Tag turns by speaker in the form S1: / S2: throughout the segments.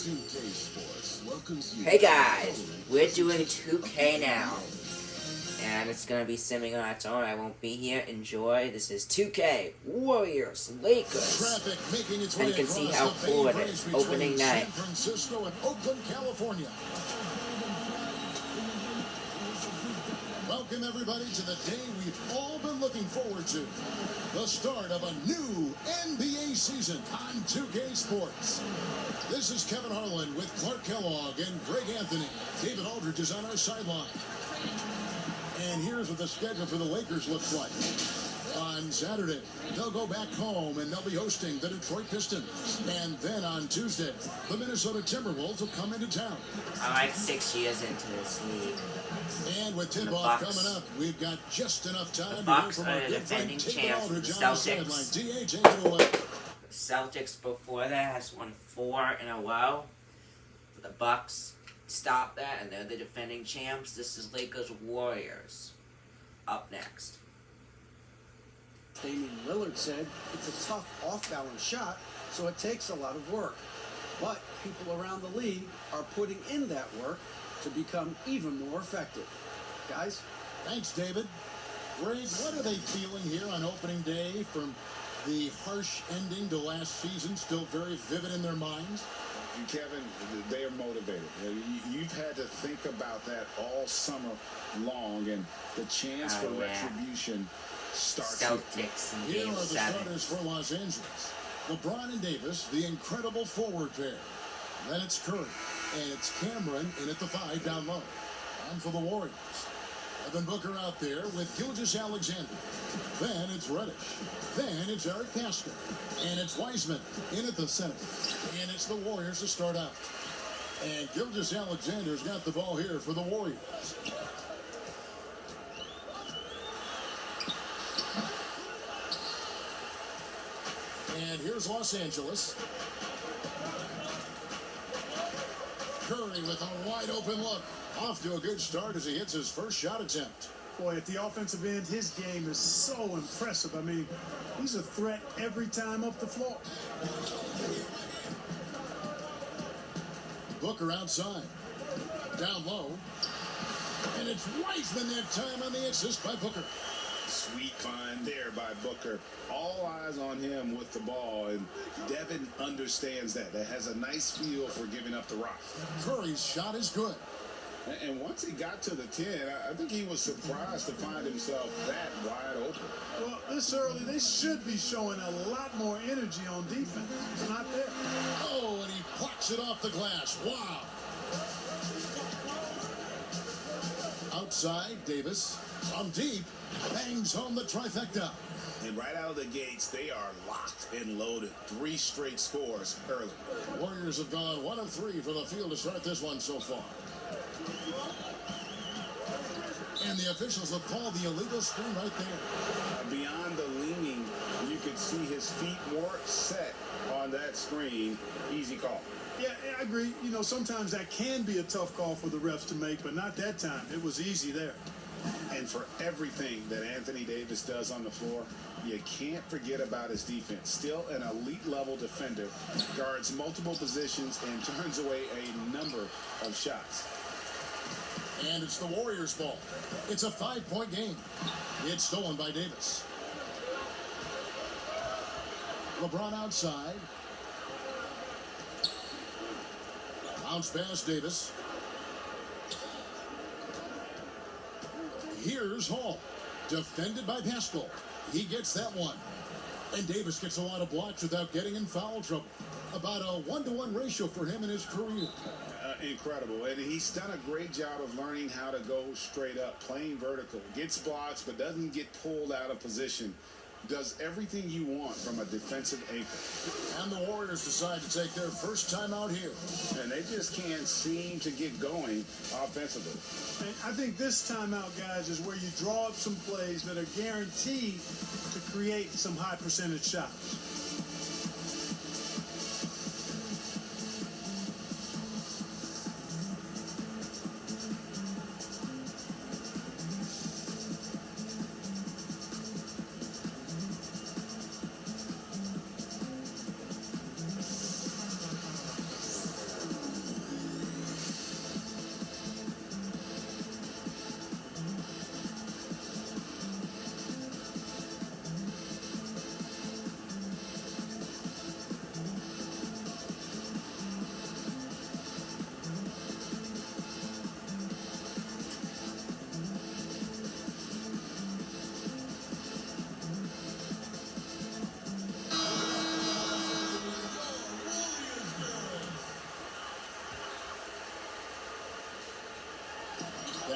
S1: Hey guys, we're doing 2K now, and it's gonna be simming on its own. I won't be here. Enjoy. This is 2K Warriors Lakers, and you can see how cool it is. Opening night.
S2: San Francisco and Oakland, California. Welcome everybody to the day we've all been looking forward to. The start of a new NBA season on 2K Sports. This is Kevin Harlan with Clark Kellogg and Greg Anthony. David Aldridge is on our sideline. And here's what the schedule for the Lakers looks like. On Saturday, they'll go back home and they'll be hosting the Detroit Pistons. And then on Tuesday, the Minnesota Timberwolves will come into town.
S1: I'm like 6 years into this league.
S2: And with tip-off coming up, we've got just enough time
S1: The
S2: to hear
S1: Bucks
S2: from
S1: are
S2: our
S1: the
S2: good friend
S1: defending
S2: David
S1: champs.
S2: Aldridge
S1: The
S2: on the sideline.
S1: Celtics.
S2: DA, take it away.
S1: Celtics before that has won 4 in a row. The Bucks stopped that, and they're the defending champs. This is Lakers Warriors. Up next.
S3: Damian Lillard said it's a tough off-balance shot, so it takes a lot of work. But people around the league are putting in that work to become even more effective. Guys?
S2: Thanks, David. Greg, what are they feeling here on opening day from the harsh ending to last season still very vivid in their minds?
S4: Kevin, they are motivated. You've had to think about that all summer long, and the chance for retribution starts.
S1: Celtics in
S2: Here
S1: Game
S2: are the
S1: 7.
S2: starters for Los Angeles. LeBron and Davis, the incredible forward pair. Then it's Curry, and it's Cameron in at the 5 down low. And for the Warriors, Devin Booker out there with Gilgeous-Alexander. Then it's Reddish. Then it's Eric Pascal. And it's Wiseman in at the center. And it's the Warriors to start out. And Gilgeous-Alexander's got the ball here for the Warriors. And here's Los Angeles. Curry with a wide open look. Off to a good start as he hits his first shot attempt.
S5: Boy, at the offensive end, his game is so impressive. I mean, he's a threat every time up the floor.
S2: Booker outside. Down low. And it's Wiseman that time on the assist by Booker.
S4: Sweet find there by Booker. All eyes on him with the ball, and Devin understands that. That has a nice feel for giving up the rock.
S2: Curry's shot is good.
S4: And once he got to the 10, I think he was surprised to find himself that wide open.
S5: Well, this early, they should be showing a lot more energy on defense. It's not there.
S2: Oh, and he plucks it off the glass. Wow. Outside, Davis from deep bangs home the trifecta.
S4: And right out of the gates, they are locked and loaded. 3 straight scores early.
S2: Warriors have gone 1 of 3 for the field to start this one so far. And the officials have called the illegal screen right there.
S4: Beyond the leaning, you could see his feet more set on that screen. Easy call.
S5: Yeah, I agree. You know, sometimes that can be a tough call for the refs to make, but not that time. It was easy there.
S4: And for everything that Anthony Davis does on the floor, you can't forget about his defense. Still an elite level defender, guards multiple positions and turns away a number of shots.
S2: And it's the Warriors' ball. It's a 5-point game. It's stolen by Davis. LeBron outside. Bounce pass Davis. Here's Hall. Defended by Pascal. He gets that one. And Davis gets a lot of blocks without getting in foul trouble. About a 1-to-1 ratio for him in his career.
S4: Incredible. And he's done a great job of learning how to go straight up, playing vertical. Gets blocks, but doesn't get pulled out of position. Does everything you want from a defensive anchor.
S2: And the Warriors decide to take their first time out here.
S4: And they just can't seem to get going offensively.
S5: And I think this timeout, guys, is where you draw up some plays that are guaranteed to create some high percentage shots.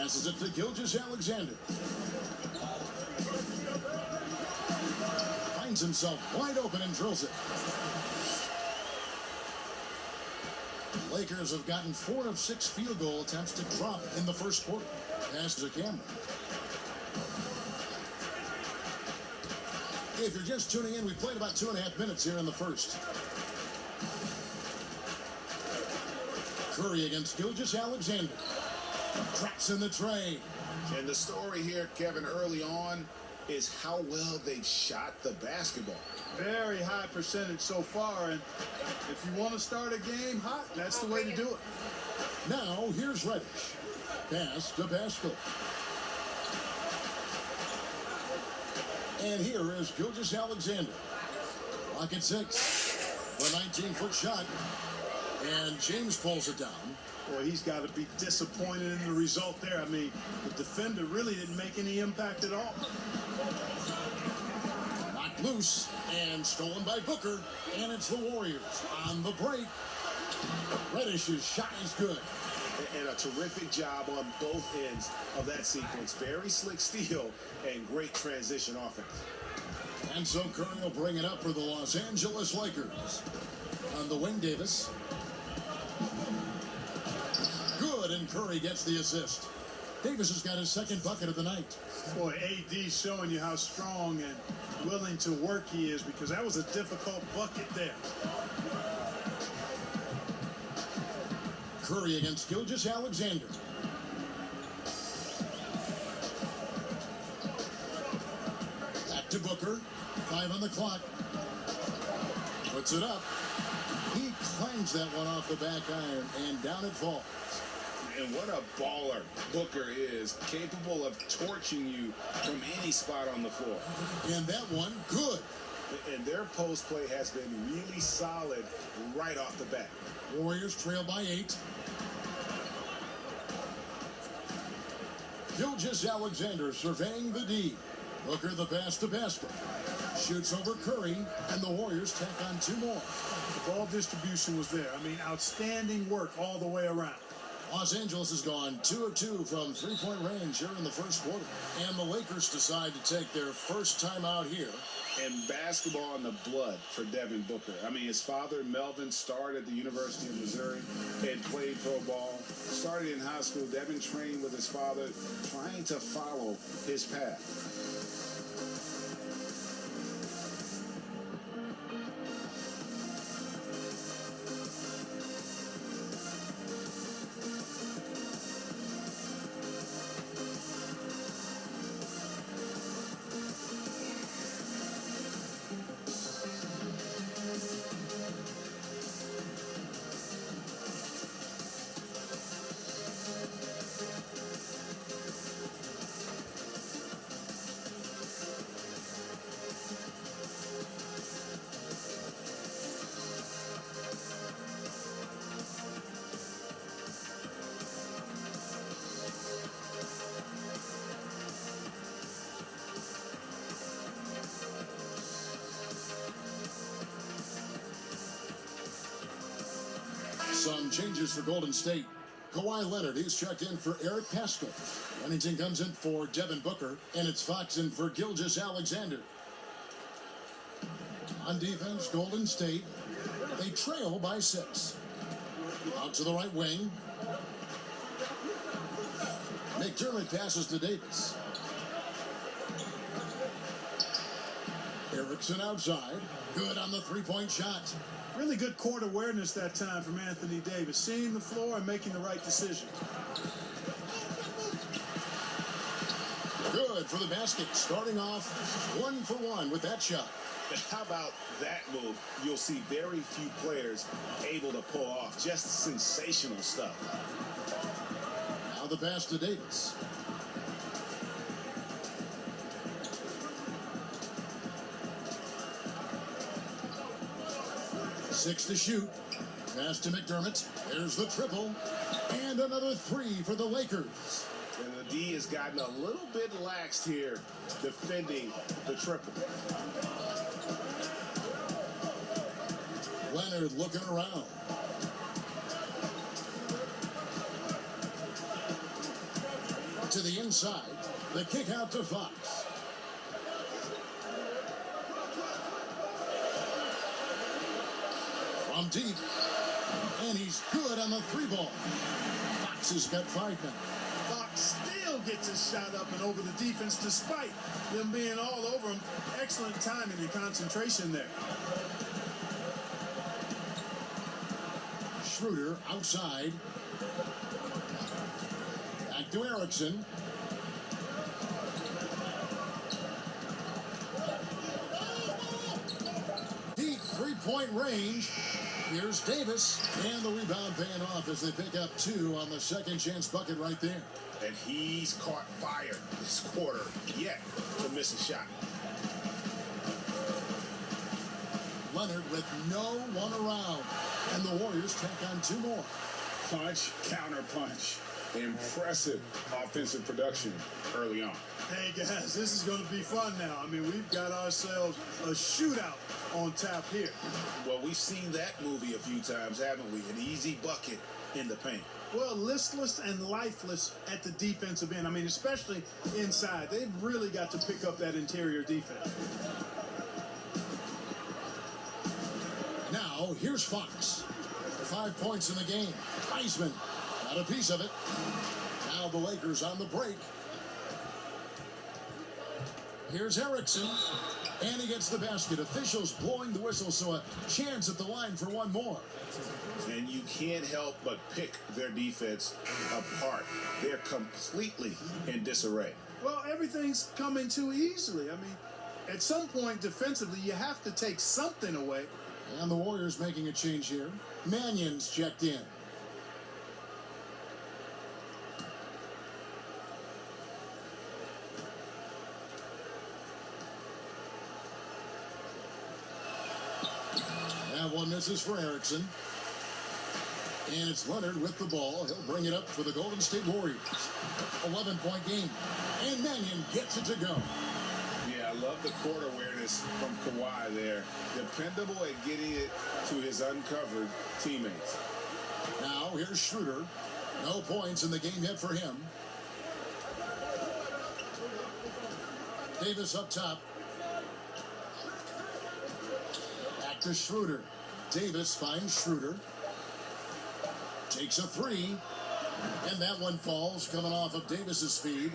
S2: Passes it to Gilgeous-Alexander. Finds himself wide open and drills it. The Lakers have gotten 4 of 6 field goal attempts to drop in the first quarter. Pass to Cameron. If you're just tuning in, we played about 2.5 minutes here in the first. Curry against Gilgeous-Alexander. Traps in the tray.
S4: And the story here, Kevin, early on is how well they've shot the basketball.
S5: Very high percentage so far, and if you want to start a game hot, that's the way to do it.
S2: Now, here's Reddish. Pass to Pascal. And here is Gilgeous-Alexander. Clock at 6. The 19-foot shot. And James pulls it down.
S5: Boy, he's got to be disappointed in the result there. I mean, the defender really didn't make any impact at all.
S2: Knocked loose and stolen by Booker. And it's the Warriors on the break. Reddish's shot is good.
S4: And a terrific job on both ends of that sequence. Very slick steal and great transition offense.
S2: And so Curry will bring it up for the Los Angeles Lakers. On the wing, Davis. Good, and Curry gets the assist. Davis has got his second bucket of the night.
S5: Boy, AD showing you how strong and willing to work he is, because that was a difficult bucket there.
S2: Curry against Gilgeous-Alexander. Back to Booker. 5 on the clock. Puts it up. He clangs that one off the back iron, and down it falls.
S4: And what a baller Booker is, capable of torching you from any spot on the floor.
S2: And that one, good.
S4: And their post play has been really solid right off the bat.
S2: Warriors trail by 8. Gilgeous-Alexander surveying the D. Booker the pass to Pascal. Shoots over Curry, and the Warriors tack on 2 more.
S5: The ball distribution was there. I mean, outstanding work all the way around.
S2: Los Angeles has gone 2 of 2 from 3-point range here in the first quarter. And the Lakers decide to take their first time out here.
S4: And basketball in the blood for Devin Booker. I mean, his father, Melvin, started at the University of Missouri and played pro ball. Started in high school. Devin trained with his father, trying to follow his path.
S2: Some changes for Golden State. Kawhi Leonard, he's checked in for Eric Pascal. Pennington comes in for Devin Booker, and it's Fox in for Gilgeous-Alexander. On defense, Golden State, they trail by 6. Out to the right wing. McDermott passes to Davis. Erickson outside. Good on the 3-point shot.
S5: Really good court awareness that time from Anthony Davis, seeing the floor and making the right decision.
S2: Good for the basket, starting off 1 for 1 with that shot.
S4: How about that move? You'll see very few players able to pull off. Just sensational stuff.
S2: Now the pass to Davis. Six to shoot. Pass to McDermott. There's the triple. And another 3 for the Lakers.
S4: And the D has gotten a little bit laxed here defending the triple.
S2: Leonard looking around. To the inside. The kick out to Fox. From deep. And he's good on the 3-ball. Fox has got 5 now.
S5: Fox still gets his shot up and over the defense despite them being all over him. Excellent timing and concentration there.
S2: Schroeder outside. Back to Erickson. Deep 3-point range. Here's Davis. And the rebound paying off as they pick up 2 on the second chance bucket right there.
S4: And he's caught fire this quarter, yet to miss a shot.
S2: Leonard with no one around. And the Warriors take on 2 more.
S4: Punch, counter punch. Impressive offensive production early on.
S5: Hey guys, this is going to be fun now. I mean, we've got ourselves a shootout on tap here.
S4: Well, we've seen that movie a few times, haven't we? An easy bucket in the paint.
S5: Well, listless and lifeless at the defensive end. I mean, especially inside. They've really got to pick up that interior defense.
S2: Now, here's Fox. 5 points in the game. Heisman got a piece of it. Now the Lakers on the break. Here's Erickson. And he gets the basket. Officials blowing the whistle, so a chance at the line for 1 more.
S4: And you can't help but pick their defense apart. They're completely in disarray.
S5: Well, everything's coming too easily. I mean, at some point defensively, you have to take something away.
S2: And the Warriors making a change here. Mannion's checked in. That one misses for Erickson. And it's Leonard with the ball. He'll bring it up for the Golden State Warriors. 11-point game. And Mannion gets it to go.
S4: Yeah, I love the court awareness from Kawhi there. Dependable at getting it to his uncovered teammates.
S2: Now here's Schroeder. No points in the game yet for him. Davis up top. Back to Schroeder. Davis finds Schroeder. Takes a 3. And that one falls coming off of Davis's feed.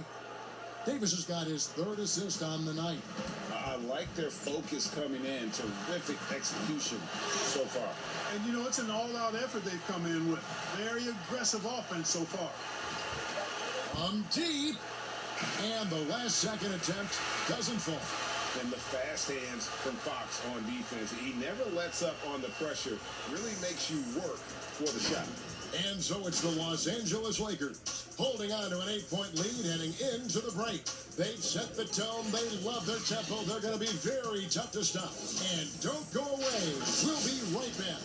S2: Davis has got his 3rd assist on the night.
S4: I like their focus coming in. Terrific execution so far.
S5: And, you know, it's an all-out effort they've come in with. Very aggressive offense so far.
S2: From deep. And the last second attempt doesn't fall.
S4: And the fast hands from Fox on defense. He never lets up on the pressure. Really makes you work for the shot.
S2: And so it's the Los Angeles Lakers holding on to an 8-point lead heading into the break. They've set the tone. They love their tempo. They're going to be very tough to stop. And don't go away. We'll be right back.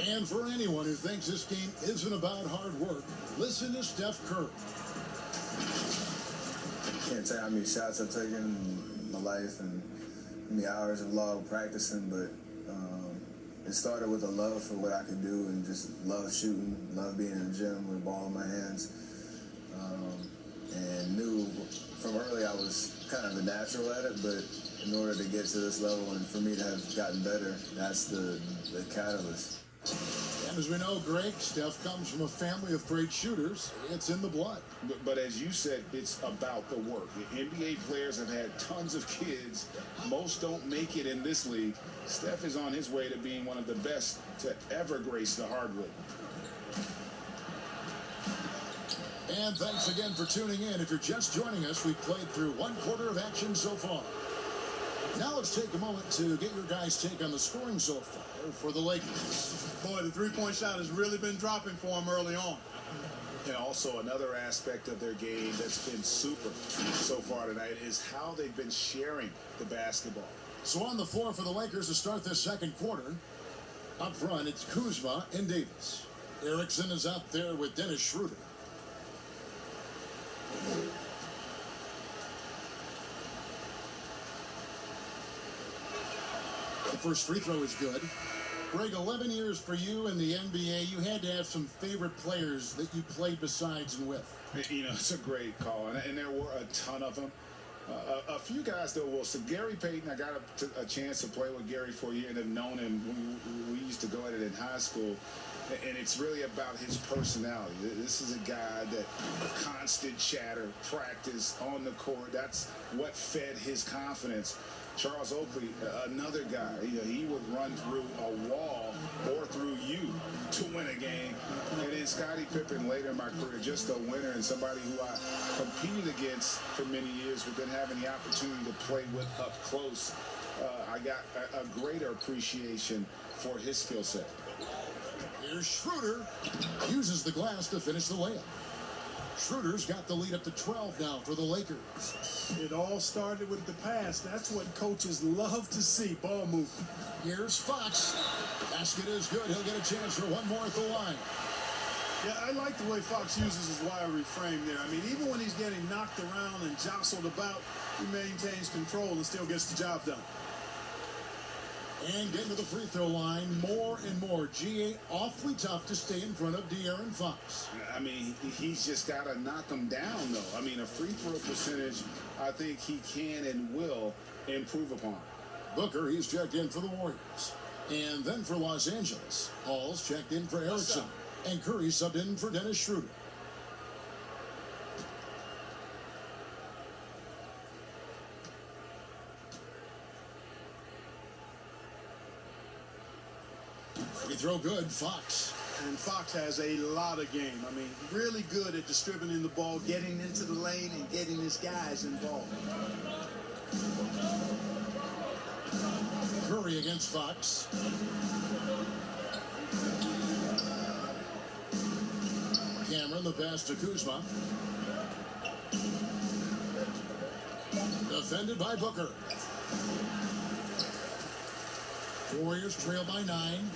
S2: And for anyone who thinks this game isn't about hard work, listen to Steph Curry.
S6: Can't tell you how many shots I've taken in my life and how many hours of log practicing, but it started with a love for what I could do and just love shooting, love being in the gym with a ball in my hands, and knew from early I was kind of a natural at it, but in order to get to this level and for me to have gotten better, that's the catalyst.
S2: And as we know, Greg, Steph comes from a family of great shooters. It's in the blood.
S4: But as you said, it's about the work. The NBA players have had tons of kids. Most don't make it in this league. Steph is on his way to being one of the best to ever grace the hardwood.
S2: And thanks again for tuning in. If you're just joining us, we've played through 1 quarter of action so far. Now let's take a moment to get your guys' take on the scoring so far for the Lakers.
S5: Boy, the three-point shot has really been dropping for them early on.
S4: And also another aspect of their game that's been super so far tonight is how they've been sharing the basketball.
S2: So on the floor for the Lakers to start this second quarter, up front it's Kuzma and Davis. Erickson is out there with Dennis Schroeder. The first free throw is good. Greg, 11 years for you in the NBA. You had to have some favorite players that you played besides and with.
S4: You know, it's a great call, and there were a ton of them. A few guys, though, well, so Gary Payton, I got a chance to play with Gary for a year and have known him. We used to go at it in high school, and it's really about his personality. This is a guy that constant chatter, practice on the court. That's what fed his confidence. Charles Oakley, another guy, he would run through a wall or through you to win a game. And then Scottie Pippen later in my career, just a winner and somebody who I competed against for many years, but then having the opportunity to play with up close, I got a greater appreciation for his skill set.
S2: Here's Schroeder. Uses the glass to finish the layup. Schroeder's got the lead up to 12 now for the Lakers.
S5: It all started with the pass. That's what coaches love to see, ball movement.
S2: Here's Fox. Basket is good. He'll get a chance for one more at the line.
S5: Yeah, I like the way Fox uses his wiry frame there. I mean, even when he's getting knocked around and jostled about, he maintains control and still gets the job done.
S2: And getting to the free throw line more and more. GA awfully tough to stay in front of De'Aaron Fox.
S4: I mean, he's just got to knock them down, though. I mean, a free throw percentage, I think he can and will improve upon.
S2: Booker, he's checked in for the Warriors. And then for Los Angeles, Hall's checked in for Erickson. And Curry subbed in for Dennis Schroeder. Free throw good, Fox.
S5: And Fox has a lot of game. I mean, really good at distributing the ball, getting into the lane, and getting his guys involved.
S2: Curry against Fox. Cameron, the pass to Kuzma. Defended by Booker. Warriors trail by 9.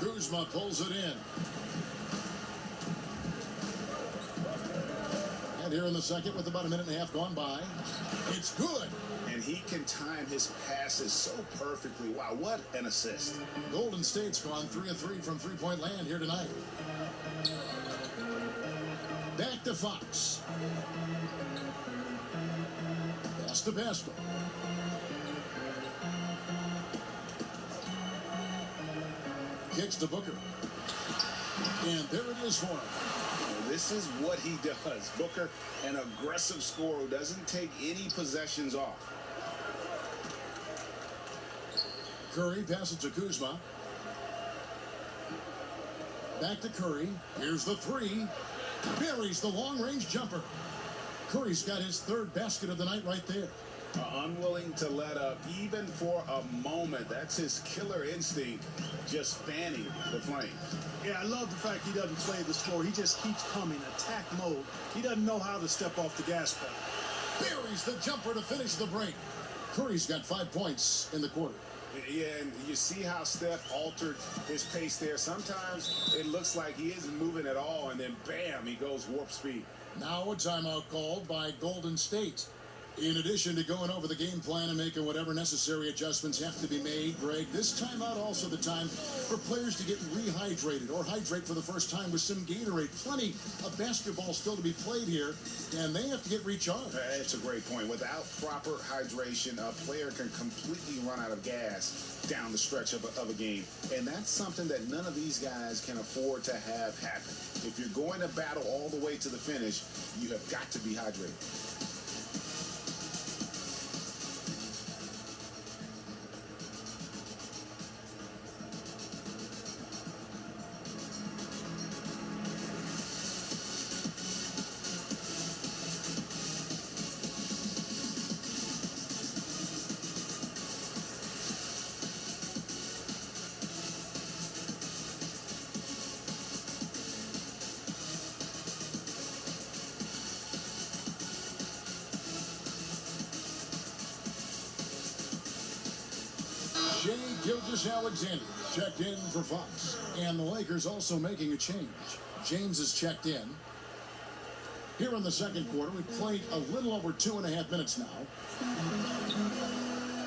S2: Kuzma pulls it in. And here in the second with about a minute and a half gone by. It's good.
S4: And he can time his passes so perfectly. Wow, what an assist.
S2: Golden State's gone 3 of 3 from three-point land here tonight. Back to Fox. Pass to Pascal. Kicks to Booker. And there it is for him.
S4: This is what he does. Booker, an aggressive scorer who doesn't take any possessions off.
S2: Curry passes to Kuzma. Back to Curry. Here's the three. Buries the long-range jumper. Curry's got his third basket of the night right there.
S4: Unwilling to let up even for a moment. That's his killer instinct, just fanning the flame.
S5: Yeah, I love the fact he doesn't play the score. He just keeps coming, attack mode. He doesn't know how to step off the gas pedal.
S2: Buries the jumper to finish the break. Curry's got 5 points in the quarter.
S4: Yeah, and you see how Steph altered his pace there. Sometimes it looks like he isn't moving at all, and then bam, he goes warp speed.
S2: Now a timeout called by Golden State. In addition to going over the game plan and making whatever necessary adjustments have to be made, Greg, this timeout also the time for players to get rehydrated or hydrate for the first time with some Gatorade. Plenty of basketball still to be played here, and they have to get recharged.
S4: It's a great point. Without proper hydration, a player can completely run out of gas down the stretch of a game. And that's something that none of these guys can afford to have happen. If you're going to battle all the way to the finish, you have got to be hydrated.
S2: Shai Gilgeous-Alexander checked in for Fox. And the Lakers also making a change. James is checked in. Here in the second quarter, we've played a little over 2.5 minutes now.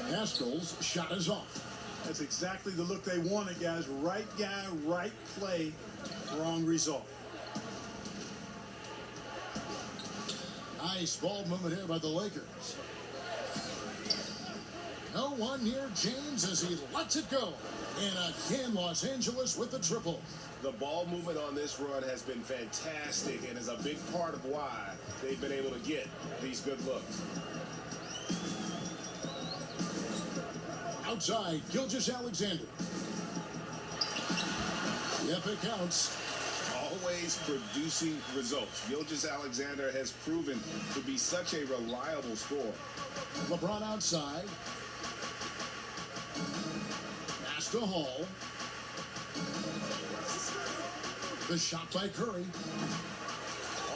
S2: Haskell's shot is off.
S5: That's exactly the look they wanted, guys. Right guy, right play, wrong result.
S2: Nice ball movement here by the Lakers. No one near James as he lets it go. And again, Los Angeles with the triple.
S4: The ball movement on this run has been fantastic and is a big part of why they've been able to get these good looks.
S2: Outside, Gilgeous-Alexander. Yep, it counts.
S4: Always producing results. Gilgeous-Alexander has proven to be such a reliable scorer.
S2: LeBron outside. Pass to Hall. The shot by Curry.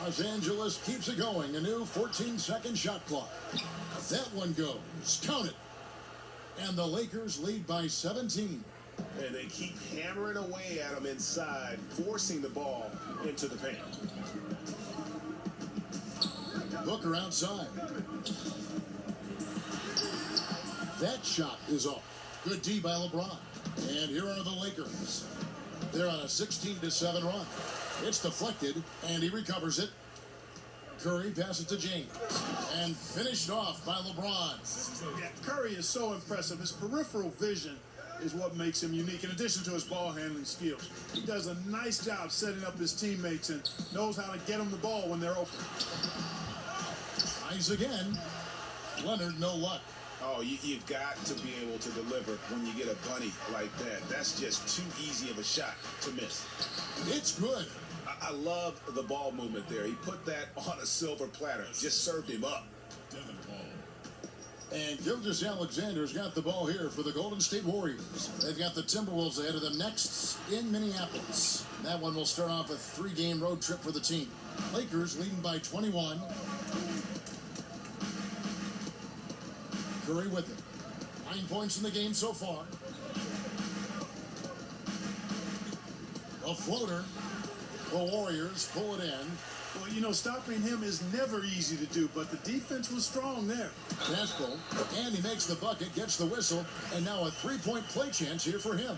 S2: Los Angeles keeps it going. A new 14-second shot clock. That one goes. Count it. And the Lakers lead by 17.
S4: And they keep hammering away at them inside, forcing the ball into the paint.
S2: Booker outside. That shot is off. Good D by LeBron. And here are the Lakers. They're on a 16-7 run. It's deflected, and he recovers it. Curry passes to James. And finished off by LeBron.
S5: Yeah, Curry is so impressive. His peripheral vision is what makes him unique, in addition to his ball handling skills. He does a nice job setting up his teammates and knows how to get them the ball when they're open.
S2: Tries again. Leonard, no luck.
S4: Oh, you've got to be able to deliver when you get a bunny like that. That's just too easy of a shot to miss.
S2: It's good.
S4: I love the ball movement there. He put that on a silver platter. Just served him up.
S2: And Gilgeous-Alexander's got the ball here for the Golden State Warriors. They've got the Timberwolves ahead of them next in Minneapolis. That one will start off a 3-game road trip for the team. Lakers leading by 21. Curry with it. 9 points in the game so far. A floater. The Warriors pull it in.
S5: Well, you know, stopping him is never easy to do, but the defense was strong there.
S2: Haskell, and he makes the bucket, gets the whistle, and now a 3-point play chance here for him.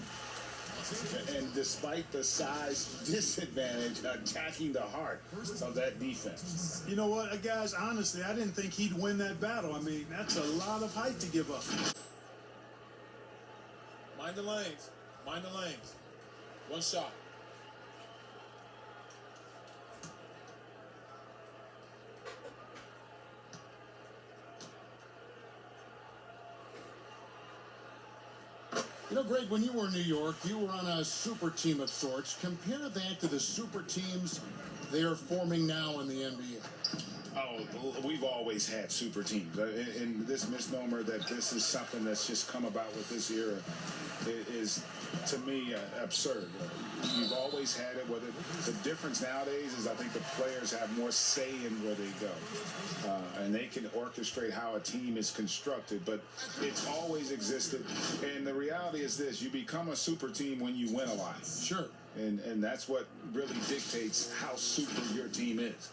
S4: And despite the size disadvantage, attacking the heart of that defense.
S5: You know what, guys, honestly, I didn't think he'd win that battle. I mean, that's a lot of height to give up.
S7: Mind the lanes. Mind the lanes. One shot.
S2: You know, Greg, when you were in New York, you were on a super team of sorts. Compare that to the super teams they are forming now in the NBA.
S4: Oh, we've always had super teams. And this misnomer that this is something that's just come about with this era is, to me, absurd. You've always had it. Whether the difference nowadays is I think the players have more say in where they go. And they can orchestrate how a team is constructed. But it's always existed. And the reality is this. You become a super team when you win a lot.
S2: Sure.
S4: And that's what really dictates how super your team is.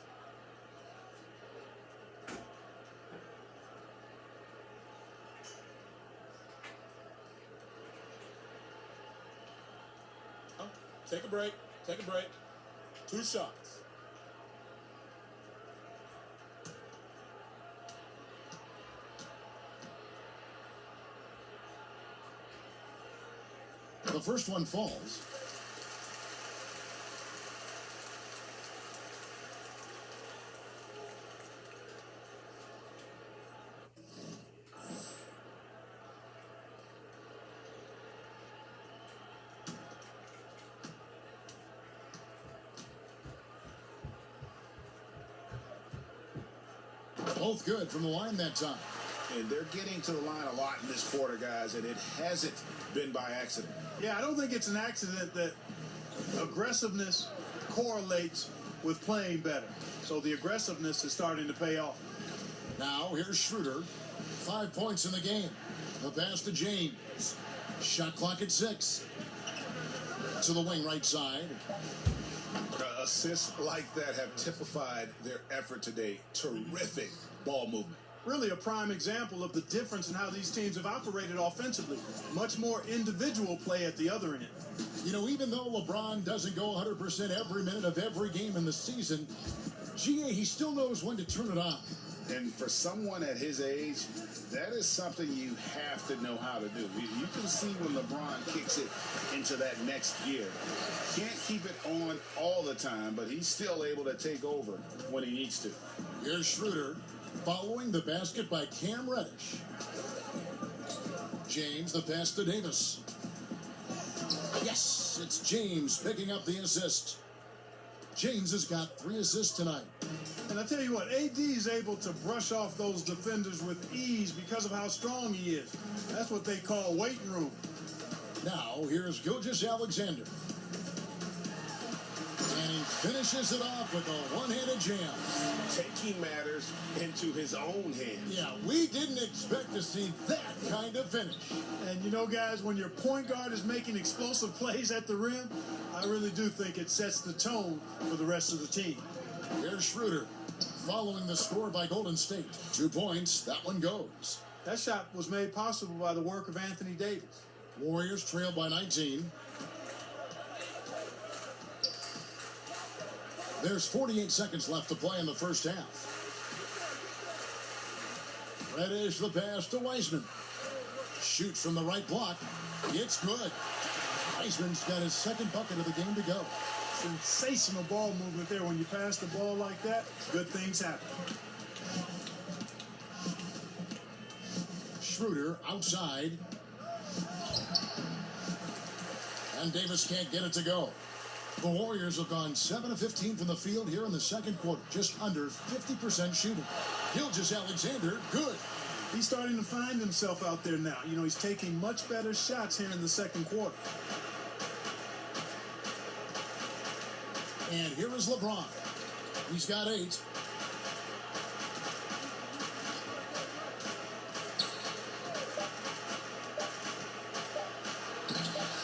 S7: Take a break. Take a break. 2 shots.
S2: The first one falls. Both good from the line that time.
S4: And they're getting to the line a lot in this quarter, guys, and it hasn't been by accident.
S5: Yeah, I don't think it's an accident that aggressiveness correlates with playing better. So the aggressiveness is starting to pay off.
S2: Now, here's Schroeder. 5 points in the game. The pass to James. Shot clock at 6. To the wing right side.
S4: Assists like that have typified their effort today. Terrific ball movement.
S5: Really a prime example of the difference in how these teams have operated offensively. Much more individual play at the other end.
S2: You know, even though LeBron doesn't go 100% every minute of every game in the season, he still knows when to turn it on.
S4: And for someone at his age, that is something you have to know how to do. You can see when LeBron kicks it into that next gear. Can't keep it on all the time, but he's still able to take over when he needs to.
S2: Here's Schroeder following the basket by Cam Reddish. James, the pass to Davis. Yes, it's James picking up the assist. James has got 3 assists tonight.
S5: And I tell you what, AD is able to brush off those defenders with ease because of how strong he is. That's what they call waiting room.
S2: Now, here's Gilgeous-Alexander. And he finishes it off with a one-handed jam.
S4: Taking matters into his own hands.
S2: Yeah, we didn't expect to see that kind of finish.
S5: And you know, guys, when your point guard is making explosive plays at the rim, I really do think it sets the tone for the rest of the team.
S2: Here's Schroeder following the score by Golden State. 2 points, that one goes.
S5: That shot was made possible by the work of Anthony Davis.
S2: Warriors trail by 19. There's 48 seconds left to play in the first half. Reddish the pass to Wiseman. Shoots from the right block. It's good. Wiseman's got his second bucket of the game to go.
S5: Sensational ball movement there. When you pass the ball like that, good things happen.
S2: Schroeder outside. And Davis can't get it to go. The Warriors have gone 7 of 15 from the field here in the second quarter. Just under 50% shooting. Gilgeous-Alexander, good.
S5: He's starting to find himself out there now. You know, he's taking much better shots here in the second quarter.
S2: And here is LeBron. He's got 8.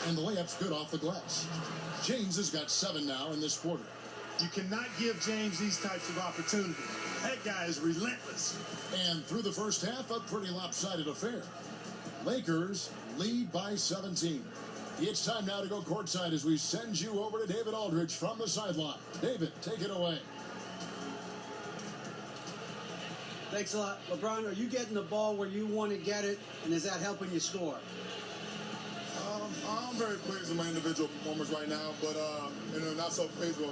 S2: And the layup's good off the glass. James has got 7 now in this quarter.
S5: You cannot give James these types of opportunities. That guy is relentless.
S2: And through the first half, a pretty lopsided affair. Lakers lead by 17. It's time now to go courtside as we send you over to David Aldridge from the sideline. David, take it away.
S3: Thanks a lot. LeBron, are you getting the ball where you want to get it, and is that helping you score?
S8: I'm very pleased with my individual performance right now, but not so pleased with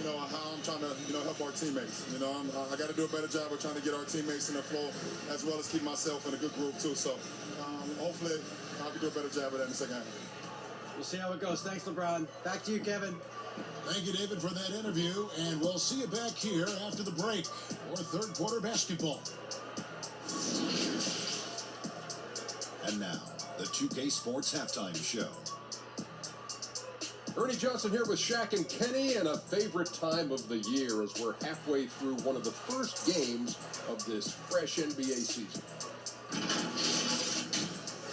S8: how I'm trying to help our teammates. I got to do a better job of trying to get our teammates in the flow as well as keep myself in a good groove too. So hopefully I can do a better job of that in the second half.
S3: We'll see how it goes. Thanks, LeBron. Back to you, Kevin.
S2: Thank you, David, for that interview, and we'll see you back here after the break for third quarter basketball.
S9: And now, the 2K Sports Halftime Show.
S10: Ernie Johnson here with Shaq and Kenny, and a favorite time of the year as we're halfway through one of the first games of this fresh NBA season.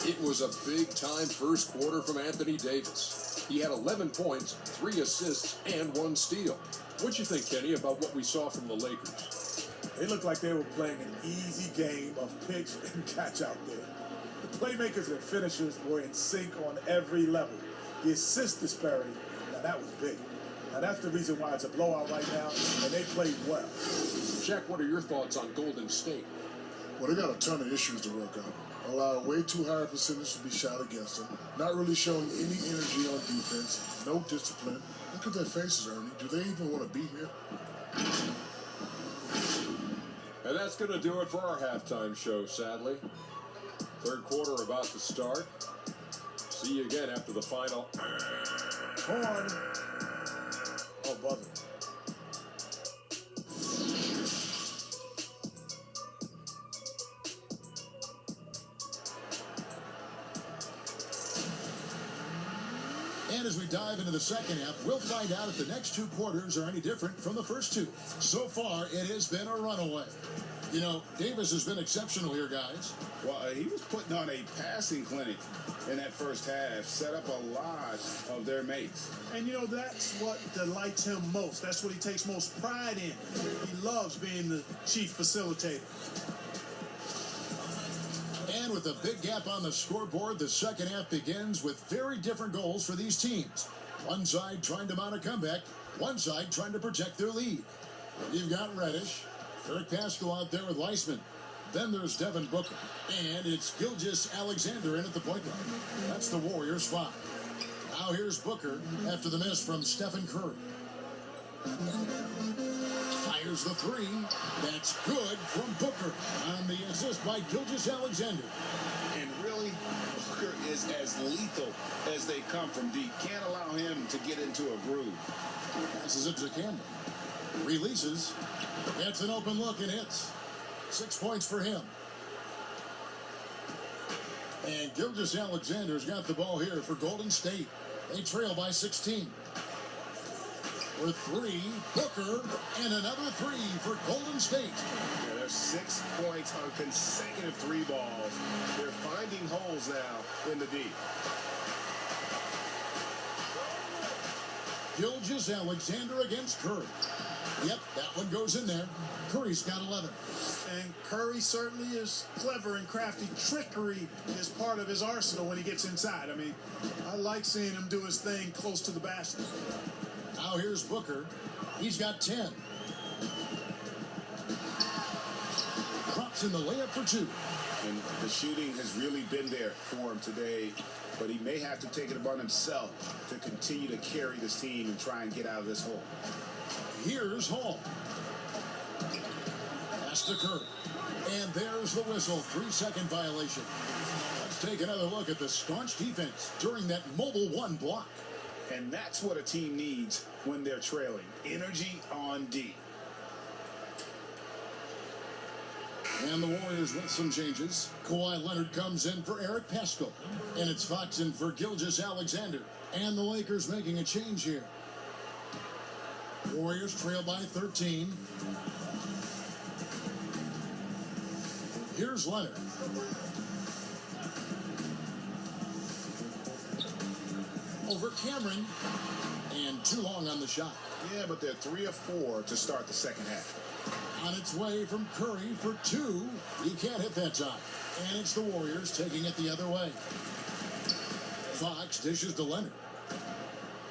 S10: It was a big-time first quarter from Anthony Davis. He had 11 points, 3 assists, and 1 steal. What'd you think, Kenny, about what we saw from the Lakers?
S5: They looked like they were playing an easy game of pitch and catch out there. The playmakers and finishers were in sync on every level. The assist disparity, now that was big. Now that's the reason why it's a blowout right now, and they played well.
S10: Shaq, what are your thoughts on Golden State?
S8: Well, they got a ton of issues to work out. Allow way too high a percentage to be shot against them. Not really showing any energy on defense. No discipline. Look at their faces, Ernie. Do they even want to be here?
S10: And that's going to do it for our halftime show, sadly. Third quarter about to start. See you again after the final.
S5: Horn. Oh, buzzer.
S2: And as we dive into the second half, we'll find out if the next 2 quarters are any different from the first 2. So far, it has been a runaway. You know, Davis has been exceptional here, guys.
S4: Well, he was putting on a passing clinic in that first half, set up a lot of their mates.
S11: And you know, that's what delights him most. That's what he takes most pride in. He loves being the chief facilitator.
S2: And with a big gap on the scoreboard, the second half begins with very different goals for these teams. One side trying to mount a comeback, one side trying to protect their lead. You've got Reddish, Eric Pascal out there with Weissman. Then there's Devin Booker, and it's Gilgeous-Alexander in at the point guard. That's the Warriors' 5. Now here's Booker after the miss from Stephen Curry. Fires the 3. That's good from Booker on the assist by Gilgeous-Alexander.
S4: And really, Booker is as lethal as they come from deep. Can't allow him to get into a groove.
S2: Passes it to Campbell. Releases. Gets an open look and hits. 6 points for him. And Gilgeous-Alexander's got the ball here for Golden State. They trail by 16. For 3, Booker, and another 3 for Golden State.
S4: Yeah, there's 6 points on consecutive 3 balls. They're finding holes now in the D.
S2: Gilgeous-Alexander against Curry. Yep, that one goes in there. Curry's got 11.
S11: And Curry certainly is clever and crafty. Trickery is part of his arsenal when he gets inside. I mean, I like seeing him do his thing close to the basket.
S2: Now here's Booker. He's got 10. Drops in the layup for 2.
S4: And the shooting has really been there for him today, but he may have to take it upon himself to continue to carry this team and try and get out of this hole.
S2: Here's Hall. Pass to Curry. And there's the whistle. 3-second violation. Let's take another look at the staunch defense during that mobile 1 block.
S4: And that's what a team needs when they're trailing. Energy on D.
S2: And the Warriors with some changes. Kawhi Leonard comes in for Eric Pascal. And it's Fox in for Gilgeous-Alexander. And the Lakers making a change here. Warriors trail by 13. Here's Leonard. Over Cameron. And too long on the shot.
S4: Yeah, but they're 3 of 4 to start the second half.
S2: On its way from Curry for 2. He can't hit that time. And it's the Warriors taking it the other way. Fox dishes to Leonard.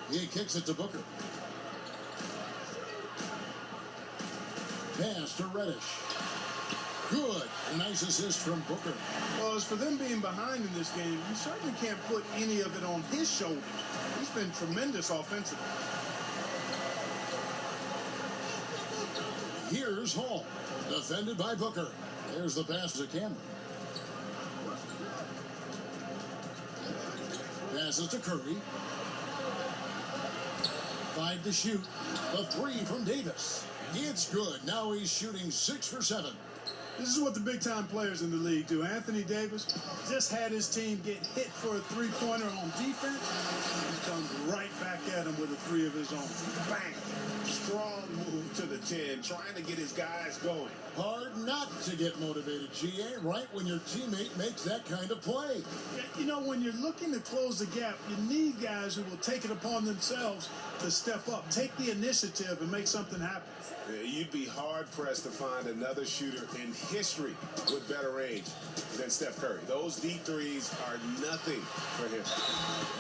S2: He kicks it to Booker. Pass to Reddish. Good. Nice assist from Booker.
S11: Well, as for them being behind in this game, you certainly can't put any of it on his shoulders. He's been tremendous offensively.
S2: Here's Hall. Defended by Booker. There's the pass to Cameron. Passes to Curry. 5 to shoot. The 3 from Davis. It's good. Now he's shooting 6 for 7.
S11: This is what the big-time players in the league do. Anthony Davis just had his team get hit for a three-pointer on defense. He comes right back at him with a 3 of his own.
S4: Bang! Strong move to the 10, trying to get his guys going.
S2: Hard not to get motivated, GA, right when your teammate makes that kind of play.
S11: Yeah, you know, when you're looking to close the gap, you need guys who will take it upon themselves to step up, take the initiative, and make something happen.
S4: Yeah, you'd be hard-pressed to find another shooter in history with better range than Steph Curry. Those deep threes are nothing for him.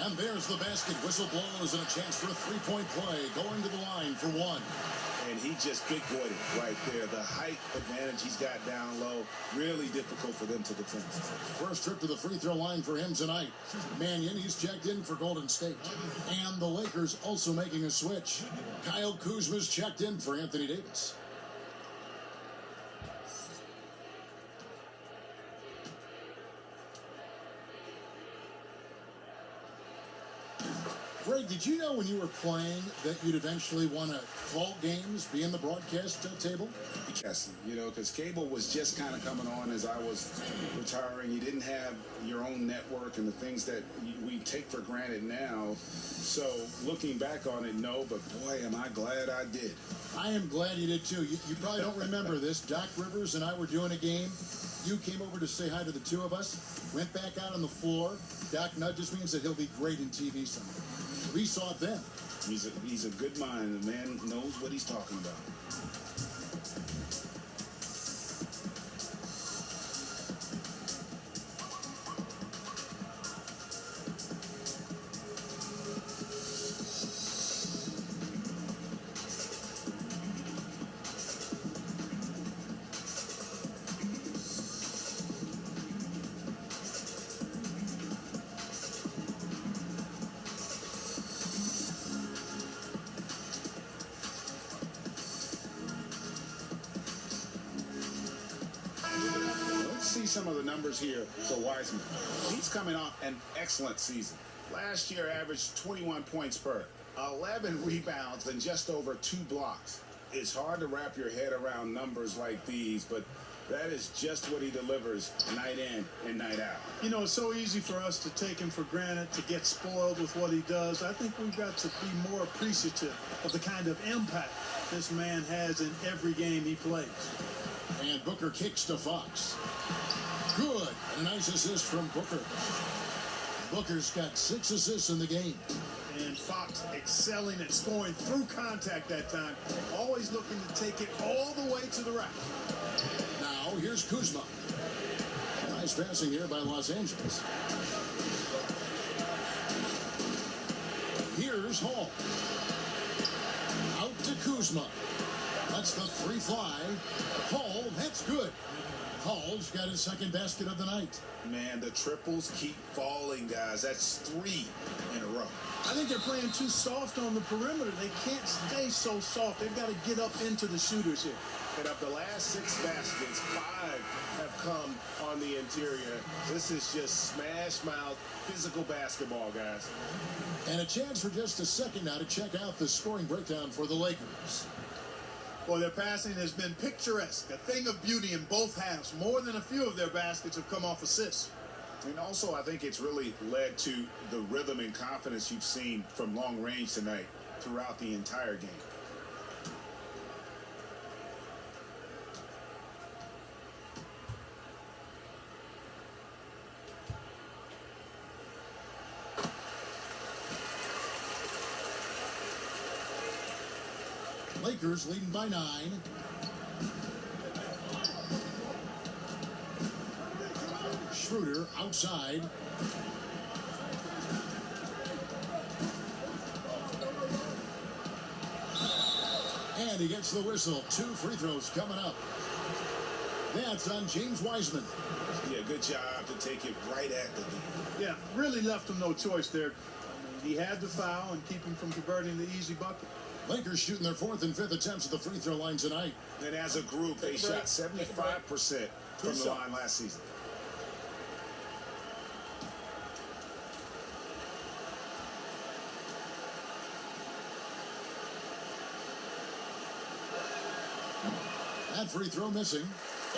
S2: And there's the basket. Whistle blows and a chance for a three-point play. Going to the line for 1.
S4: And he just big-boyed it right there. The height advantage he's got down low, really difficult for them to defend.
S2: First trip to the free throw line for him tonight. Mannion, he's checked in for Golden State. And the Lakers also making a switch. Kyle Kuzma's checked in for Anthony Davis. Greg, did you know when you were playing that you'd eventually want to call games, be in the broadcast table?
S4: Yes, because cable was just kind of coming on as I was retiring. You didn't have your own network and the things that we take for granted now. So looking back on it, no, but boy, am I glad I did.
S2: I am glad you did too. You probably don't remember this. Doc Rivers and I were doing a game. You came over to say hi to the two of us, went back out on the floor. Doc nudges me and said he'll be great in TV someday. We saw it then.
S4: He's a good mind. The man knows what he's talking about. Some of the numbers here for Wiseman. He's coming off an excellent season. Last year averaged 21 points per, 11 rebounds, and just over 2 blocks. It's hard to wrap your head around numbers like these, but that is just what he delivers night in and night out.
S11: It's so easy for us to take him for granted, to get spoiled with what he does. I think we've got to be more appreciative of the kind of impact this man has in every game he plays.
S2: And Booker kicks to Fox. Good. And a nice assist from Booker. Booker's got 6 assists in the game.
S11: And Fox excelling at scoring through contact that time. Always looking to take it all the way to the rack.
S2: Now, here's Kuzma. Nice passing here by Los Angeles. Here's Hall. Out to Kuzma. That's the 3 fly. Hall, that's good. Hall's got his second basket of the night.
S4: Man, the triples keep falling, guys. That's 3 in a row.
S11: I think they're playing too soft on the perimeter. They can't stay so soft. They've got to get up into the shooters here.
S4: And of the last 6 baskets, 5 have come on the interior. This is just smash mouth physical basketball, guys.
S2: And a chance for just a second now to check out the scoring breakdown for the Lakers.
S11: Well, their passing has been picturesque, a thing of beauty in both halves. More than a few of their baskets have come off assists.
S4: And also, I think it's really led to the rhythm and confidence you've seen from long range tonight throughout the entire game.
S2: Lakers leading by 9. Schroeder outside. And he gets the whistle. 2 free throws coming up. That's on James Wiseman.
S4: Yeah, good job to take it right at the knee.
S11: Yeah, really left him no choice there. He had the foul and keep him from converting the easy bucket.
S2: Lakers shooting their 4th and 5th attempts at the free throw line tonight.
S4: And as a group, they shot 75% from the line last season.
S2: That free throw missing.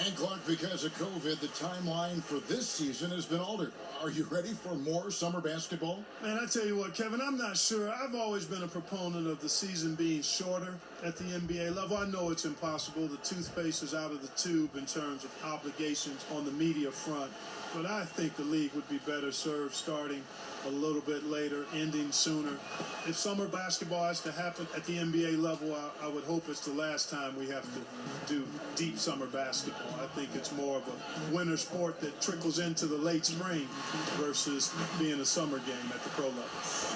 S2: And Clark, because of COVID, the timeline for this season has been altered. Are you ready for more summer basketball?
S11: Man, I tell you what, Kevin, I'm not sure. I've always been a proponent of the season being shorter at the NBA level. I know it's impossible. The toothpaste is out of the tube in terms of obligations on the media front. But I think the league would be better served starting a little bit later, ending sooner. If summer basketball has to happen at the NBA level, I would hope it's the last time we have to do deep summer basketball. I think it's more of a winter sport that trickles into the late spring versus being a summer game at the pro level.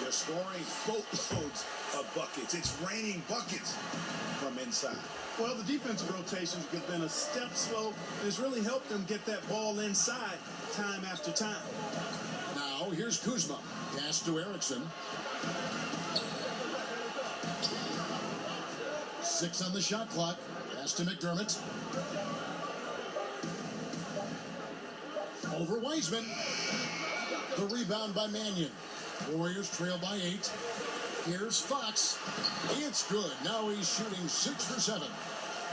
S4: They're scoring boatloads of buckets. It's raining buckets from inside.
S11: Well, the defensive rotations have been a step slow, and it's really helped them get that ball inside time after time.
S2: Now, here's Kuzma. Pass to Erickson. 6 on the shot clock. Pass to McDermott. Over Wiseman. The rebound by Mannion. Warriors trail by 8. Here's Fox. It's good. Now he's shooting 6 for 7.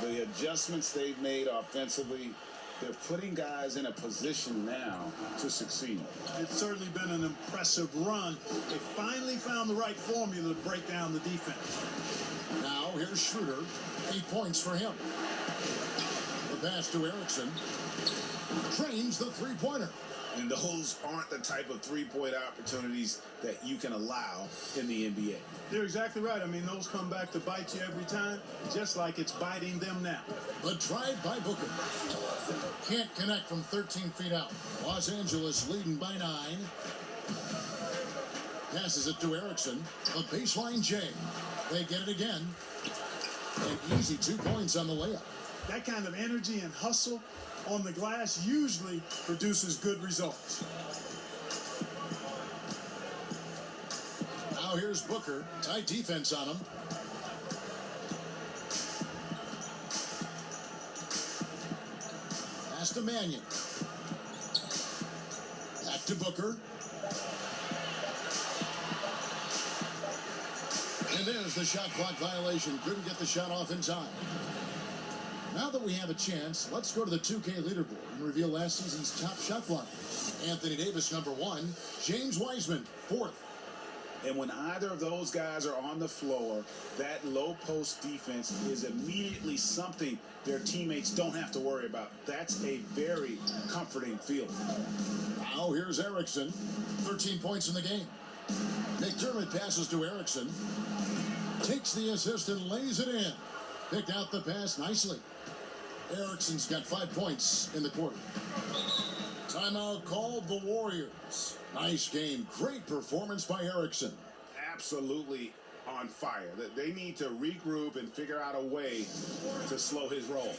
S4: The adjustments they've made offensively, they're putting guys in a position now to succeed.
S11: It's certainly been an impressive run. They finally found the right formula to break down the defense.
S2: Now here's Schroeder. 8 points for him. The pass to Erickson. Trains the three-pointer.
S4: And those aren't the type of three-point opportunities that you can allow in the NBA.
S11: You're exactly right. I mean, those come back to bite you every time, just like it's biting them now.
S2: But tried by Booker. Can't connect from 13 feet out. Los Angeles leading by 9. Passes it to Erickson. A baseline J. They get it again. An easy 2 points on the layup.
S11: That kind of energy and hustle on the glass usually produces good results.
S2: Now here's Booker. Tight defense on him. Pass to Mannion. Back to Booker. And there's the shot clock violation. Couldn't get the shot off in time. Now that we have a chance, let's go to the 2K leaderboard and reveal last season's top shot blockers. Anthony Davis, number 1. James Wiseman, 4th.
S4: And when either of those guys are on the floor, that low post defense is immediately something their teammates don't have to worry about. That's a very comforting feeling.
S2: Now here's Erickson. 13 points in the game. McDermott passes to Erickson. Takes the assist and lays it in. Picked out the pass nicely. Erickson's got 5 points in the quarter. Timeout called the Warriors. Nice game. Great performance by Erickson.
S4: Absolutely on fire. They need to regroup and figure out a way to slow his roll.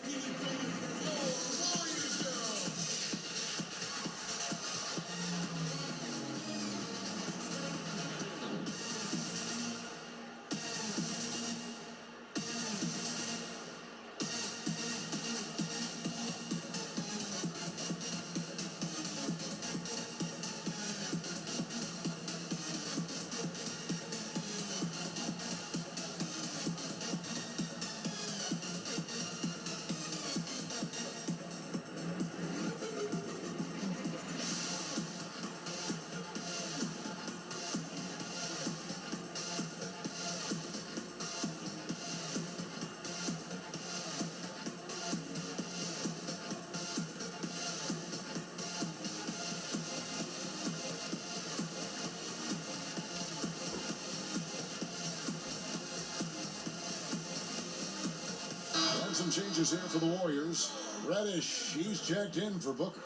S2: Some changes here for the Warriors. Reddish, he's checked in for Booker.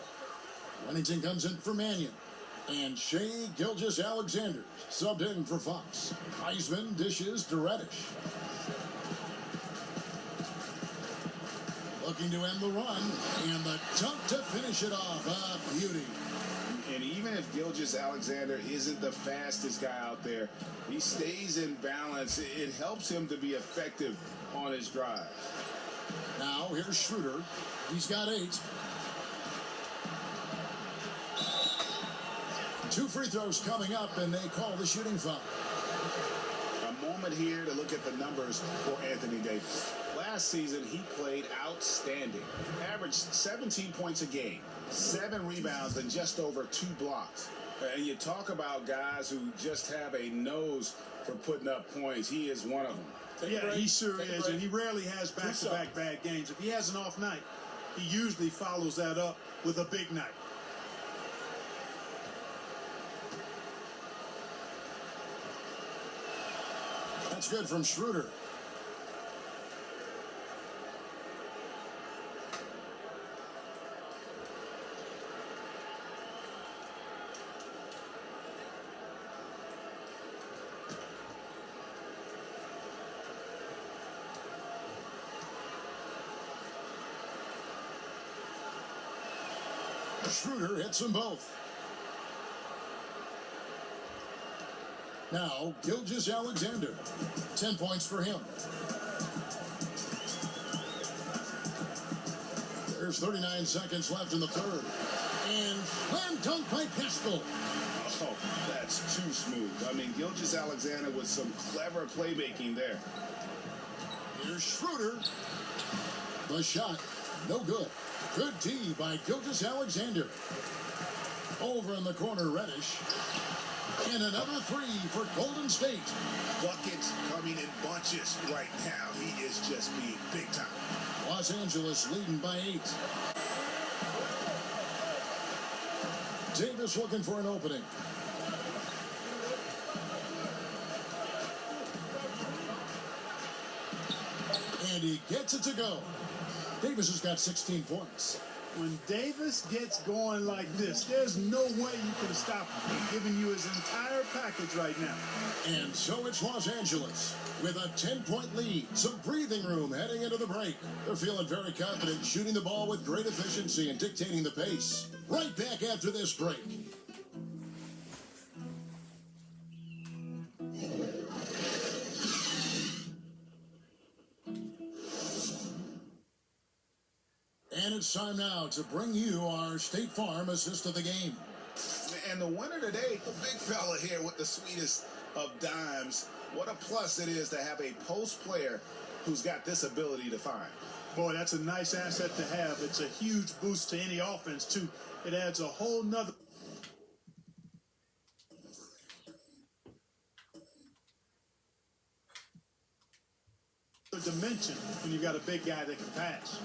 S2: Wennington comes in for Mannion. And Shea Gilgeous-Alexander subbed in for Fox. Wiseman dishes to Reddish. Looking to end the run. And the dunk to finish it off. A beauty.
S4: And even if Gilgeous-Alexander isn't the fastest guy out there, he stays in balance. It helps him to be effective on his drive.
S2: Now here's Schroeder. He's got 8. 2 free throws coming up, and they call the shooting foul.
S4: A moment here to look at the numbers for Anthony Davis. Last season, he played outstanding. Averaged 17 points a game, 7 rebounds, and just over 2 blocks. And you talk about guys who just have a nose for putting up points. He is one of them.
S11: Yeah, he sure is, and he rarely has back-to-back bad games. If he has an off night, he usually follows that up with a big night.
S2: That's good from Schroeder. Schroeder hits them both. Now, Gilgeous-Alexander. 10 points for him. There's 39 seconds left in the third. And slam dunk by Pascal.
S4: Oh, that's too smooth. I mean, Gilgeous-Alexander with some clever playmaking there.
S2: Here's Schroeder. The shot, no good. Good D by Gilgeous-Alexander. Over in the corner, Reddish. And another three for Golden State.
S4: Buckets coming in bunches right now. He is just being big time.
S2: Los Angeles leading by 8. Davis looking for an opening. And he gets it to go. Davis has got 16 points.
S11: When Davis gets going like this, there's no way you can stop him. He's giving you his entire package right now.
S2: And so it's Los Angeles with a 10-point lead. Some breathing room heading into the break. They're feeling very confident, shooting the ball with great efficiency and dictating the pace. Right back after this break. And it's time now to bring you our State Farm assist of the game.
S4: And the winner today, the big fella here with the sweetest of dimes. What a plus it is to have a post player who's got this ability to find.
S11: Boy, that's a nice asset to have. It's a huge boost to any offense, too. It adds a whole nother dimension when you've got a big guy that can pass.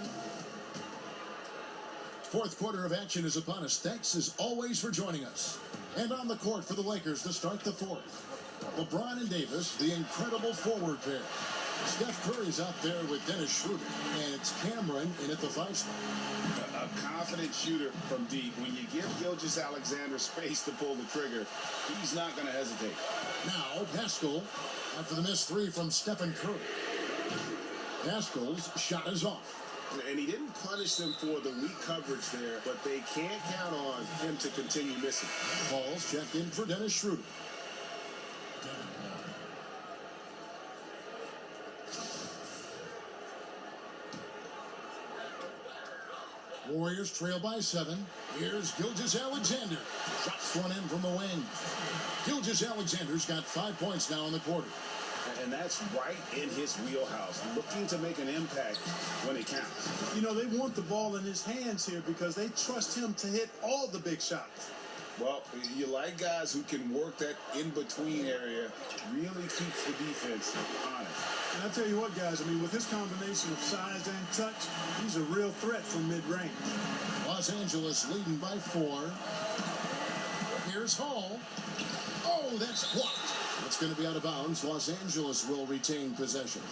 S2: Fourth quarter of action is upon us. Thanks as always for joining us. And on the court for the Lakers to start the fourth. LeBron and Davis, the incredible forward pair. Steph Curry's out there with Dennis Schroeder. And it's Cameron in at the 5 spot.
S4: A confident shooter from deep. When you give Gilgeous-Alexander space to pull the trigger, he's not going to hesitate.
S2: Now, Pascal, after the missed 3 from Stephen Curry. Pascal's shot is off.
S4: And he didn't punish them for the weak coverage there, but they can't count on him to continue missing.
S2: Ball's checked in for Dennis Schroeder. Warriors trail by 7. Here's Gilgeous-Alexander. Shots one in from the wing. Gilgeous-Alexander's got 5 points now in the quarter.
S4: And that's right in his wheelhouse, looking to make an impact when it counts.
S11: You know, they want the ball in his hands here because they trust him to hit all the big shots.
S4: Well, you like guys who can work that in-between area, really keeps the defense honest.
S11: And I tell you what, guys, I mean, with his combination of size and touch, he's a real threat from mid-range.
S2: Los Angeles leading by 4. Here's Hall. Oh, that's blocked. It's going to be out of bounds. Los Angeles will retain possession.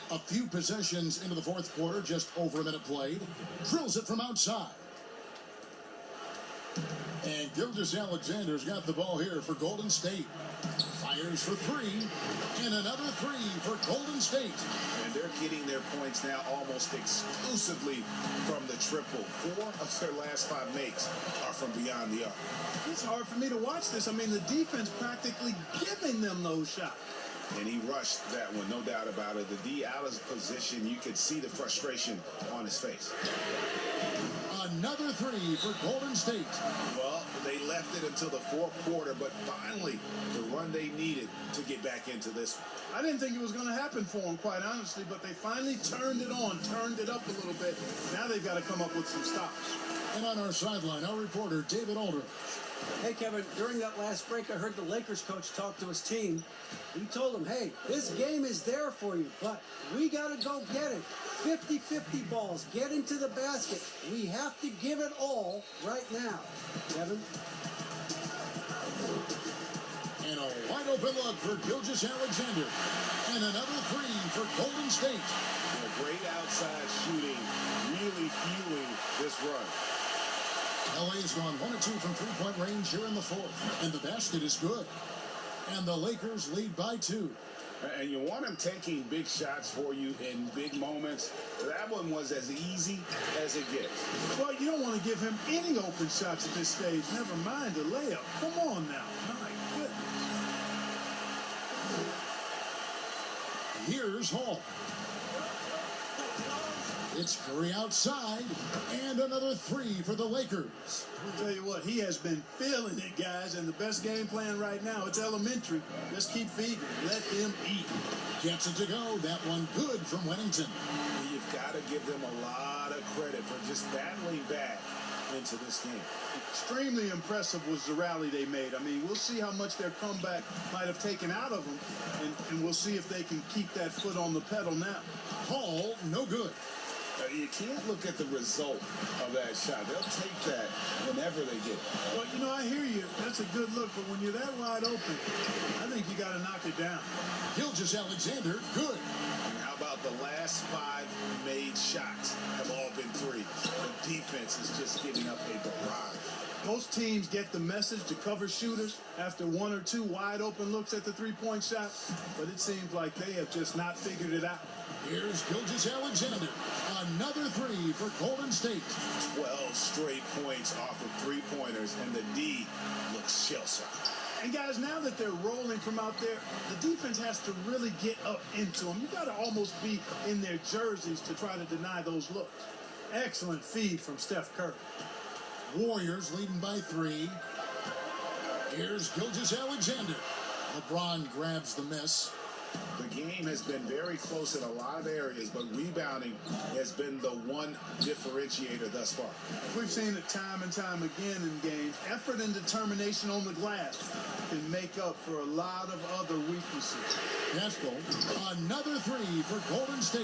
S2: A few possessions into the fourth quarter, just over a minute played. Drills it from outside. And Gilgeous-Alexander's got the ball here for Golden State. Fires for 3, and another 3 for Golden State.
S4: And they're getting their points now almost exclusively from the triple. 4 of their last 5 makes are from beyond the arc.
S11: It's hard for me to watch this. I mean, the defense practically giving them those shots.
S4: And he rushed that one, no doubt about it. The D out of position, you could see the frustration on his face.
S2: Another 3 for Golden State.
S4: Well, they left it until the fourth quarter, but finally, the run they needed to get back into this one.
S11: I didn't think it was going to happen for them, quite honestly, but they finally turned it on, turned it up a little bit. Now they've got to come up with some stops.
S2: And on our sideline, our reporter, David Aldridge.
S3: Hey, Kevin, during that last break, I heard the Lakers coach talk to his team. He told them, hey, this game is there for you, but we got to go get it. 50-50 balls, get into the basket. We have to give it all right now. Kevin?
S2: And a wide open look for Gilgeous-Alexander. And another 3 for Golden State.
S4: Great outside shooting, really fueling this run.
S2: LA's gone 1 of 2 from 3-point range here in the fourth. And the basket is good. And the Lakers lead by 2.
S4: And you want him taking big shots for you in big moments. That one was as easy as it gets.
S11: Well, you don't want to give him any open shots at this stage. Never mind a layup. Come on now. My goodness.
S2: Here's Hall. It's Curry outside, and another three for the Lakers.
S11: I'll tell you what, he has been feeling it, guys, and the best game plan right now, it's elementary. Just keep feeding. Let him eat.
S2: Gets it to go. That one good from Wennington.
S4: You've got to give them a lot of credit for just battling back into this game.
S11: Extremely impressive was the rally they made. I mean, we'll see how much their comeback might have taken out of them, and we'll see if they can keep that foot on the pedal now.
S2: Hall, no good.
S4: You can't look at the result of that shot. They'll take that whenever they get it.
S11: Well, you know, I hear you. That's a good look, but when you're that wide open, I think you got to knock it down.
S2: Gilgeous-Alexander, good.
S4: And how about the last 5 made shots have all been threes? The defense is just giving up a barrage.
S11: Most teams get the message to cover shooters after 1 or 2 wide open looks at the three-point shot, but it seems like they have just not figured it out.
S2: Here's Gilgeous-Alexander. Another three for Golden State.
S4: 12 straight points off of three-pointers, and the D looks shell-shocked.
S11: And guys, now that they're rolling from out there, the defense has to really get up into them. You got to almost be in their jerseys to try to deny those looks. Excellent feed from Steph Curry.
S2: Warriors leading by 3. Here's Gilgeous-Alexander. LeBron grabs the miss.
S4: The game has been very close in a lot of areas, but rebounding has been the one differentiator thus far.
S11: We've seen it time and time again in games. Effort and determination on the glass can make up for a lot of other weaknesses.
S2: Gaskell, another three for Golden State.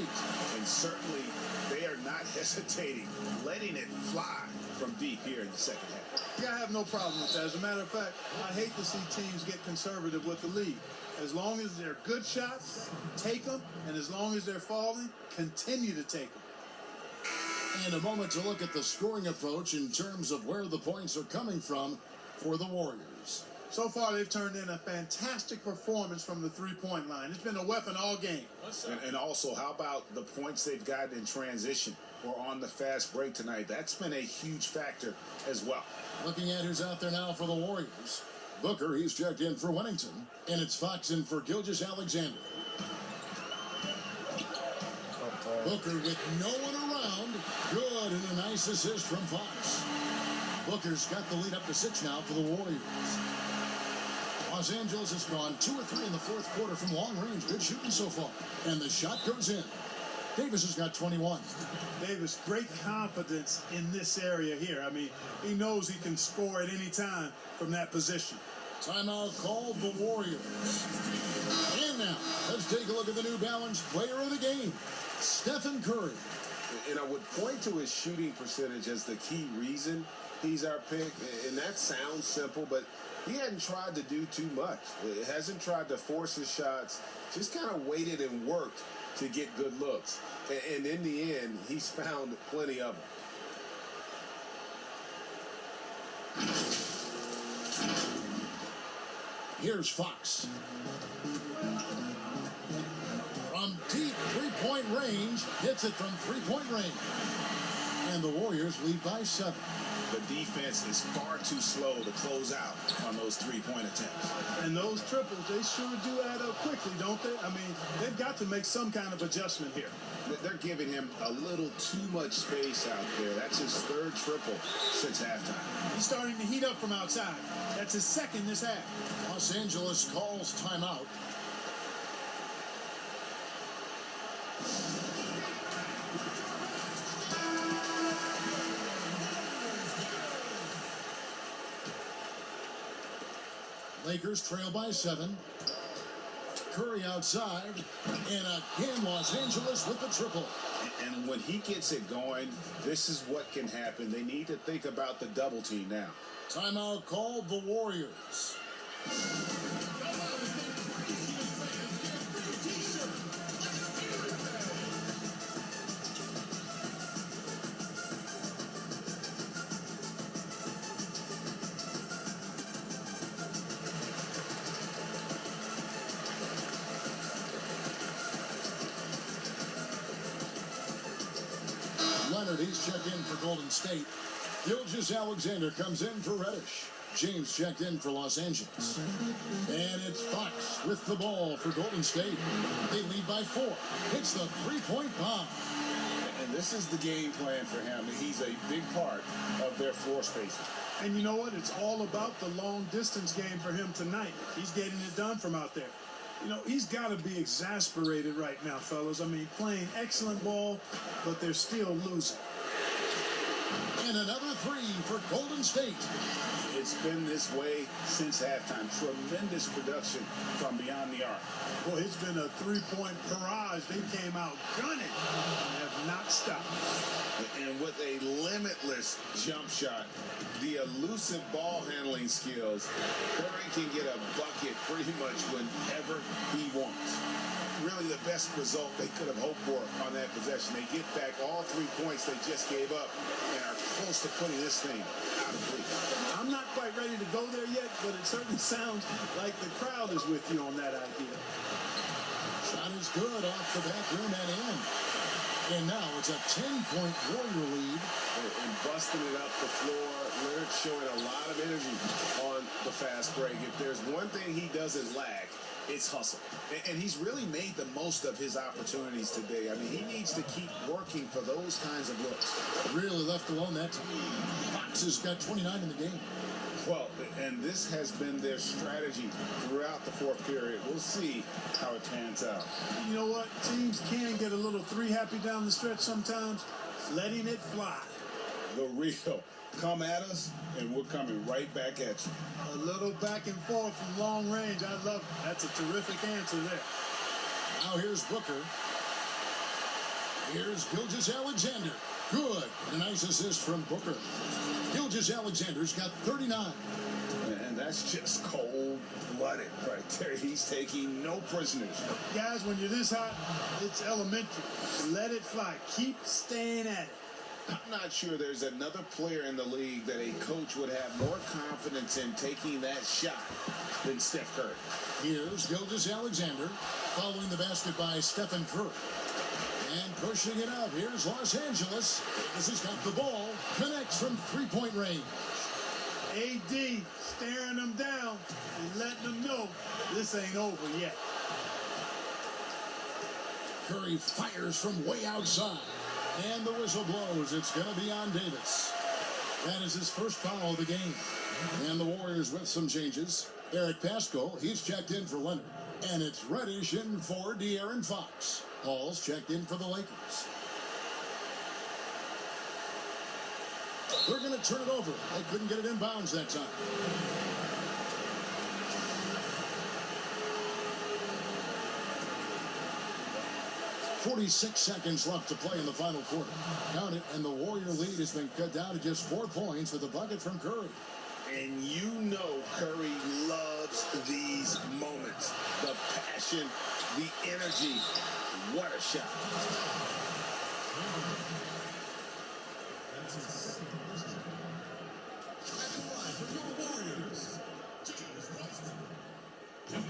S4: And certainly they are not hesitating, letting it fly from deep here in the second half.
S11: Yeah, I have no problem with that. As a matter of fact, I hate to see teams get conservative with the lead. As long as they're good shots, take them. And as long as they're falling, continue to take them.
S2: And a moment to look at the scoring approach in terms of where the points are coming from for the Warriors.
S11: So far, they've turned in a fantastic performance from the three-point line. It's been a weapon all game.
S4: And also, how about the points they've gotten in transition or on the fast break tonight? That's been a huge factor as well.
S2: Looking at who's out there now for the Warriors. Booker, he's checked in for Wennington. And it's Fox in for Gilgeous-Alexander. Booker with no one around. Good, and a nice assist from Fox. Booker's got the lead up to 6 now for the Warriors. Los Angeles has gone 2 or 3 in the fourth quarter from long range. Good shooting so far. And the shot goes in. Davis has got 21.
S11: Davis, great confidence in this area here. I mean, he knows he can score at any time from that position.
S2: Timeout called the Warriors. And now, let's take a look at the New Balance player of the game, Stephen Curry.
S4: And I would point to his shooting percentage as the key reason he's our pick. And that sounds simple, but he hadn't tried to do too much. He hasn't tried to force his shots, just kind of waited and worked to get good looks. And in the end, he's found plenty of them.
S2: Here's Fox. From deep three-point range, hits it from three-point range. And the Warriors lead by 7.
S4: The defense is far too slow to close out on those three-point attempts.
S11: And those triples, they sure do add up quickly, don't they? I mean, they've got to make some kind of adjustment here.
S4: They're giving him a little too much space out there. That's his 3rd triple since halftime.
S11: He's starting to heat up from outside. That's his 2nd this half.
S2: Los Angeles calls timeout. Lakers trail by 7. Curry outside. And again, Los Angeles with the triple.
S4: And when he gets it going, this is what can happen. They need to think about the double team now.
S2: Timeout called the Warriors. checked in for Golden State. Gilgeous-Alexander comes in for Reddish. James checked in for Los Angeles. And it's Fox with the ball for Golden State. They lead by 4. Hits the three-point bomb.
S4: And this is the game plan for him. He's a big part of their floor spacing.
S11: And you know what? It's all about the long distance game for him tonight. He's getting it done from out there. You know, he's got to be exasperated right now, fellas. I mean, playing excellent ball, but they're still losing.
S2: And another 3 for Golden State.
S4: It's been this way since halftime. Tremendous production from beyond the arc.
S11: Boy, it's been a three-point barrage. They came out gunning and have not stopped.
S4: And with a limitless jump shot, the elusive ball handling skills, Curry can get a bucket pretty much whenever he wants. Really the best result they could have hoped for on that possession. They get back all 3 points they just gave up and are close to putting this thing out of reach.
S11: I'm not quite ready to go there yet, but it certainly sounds like the crowd is with you on that idea.
S2: Shot is good off the back rim and in. And now it's a 10-point Warrior lead.
S4: And busting it up the floor. Lillard showing a lot of energy on the fast break. If there's one thing he doesn't lack, it's hustle. And he's really made the most of his opportunities today. I mean, he needs to keep working for those kinds of looks.
S2: Really left alone that time. Fox has got 29 in the game.
S4: Well, and this has been their strategy throughout the fourth period. We'll see how it pans out.
S11: You know what? Teams can get a little three-happy down the stretch sometimes. Letting it fly.
S4: The real. Come at us, and we're coming right back at you.
S11: A little back and forth from long range. I love it. That's a terrific answer there.
S2: Now here's Booker. Here's Gilgeous-Alexander. Good. A nice assist from Booker. Gilgeous-Alexander's got 39.
S4: And that's just cold-blooded right there. He's taking no prisoners.
S11: Guys, when you're this hot, it's elementary. Let it fly. Keep staying at it.
S4: I'm not sure there's another player in the league that a coach would have more confidence in taking that shot than Steph Curry.
S2: Here's Gilgeous-Alexander following the basket by Stephen Curry. And pushing it up. Here's Los Angeles. This has got the ball. Connects from three-point range.
S11: AD staring them down and letting them know this ain't over yet.
S2: Curry fires from way outside. And the whistle blows. It's going to be on Davis. That is his first foul of the game. And the Warriors with some changes. Eric Paschall, he's checked in for Leonard. And it's Reddish in for De'Aaron Fox. Paul's checked in for the Lakers. They're going to turn it over. They couldn't get it in bounds that time. .46 seconds left to play in the final quarter. Count it, and the Warrior lead has been cut down to just 4 points with a bucket from Curry.
S4: And you know Curry loves these moments. The passion, the energy. What a shot.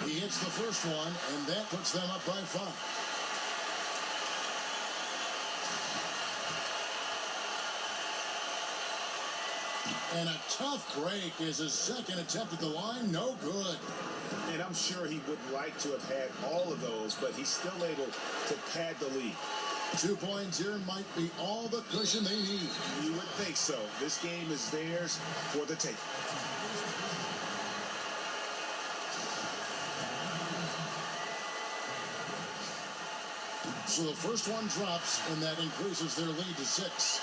S2: He hits the first one, and that puts them up by 5. And a tough break is his second attempt at the line. No good.
S4: And I'm sure he would like to have had all of those, but he's still able to pad the lead.
S2: 2 points here might be all the cushion they need.
S4: You would think so. This game is theirs for the taking.
S2: So the first one drops, and that increases their lead to 6.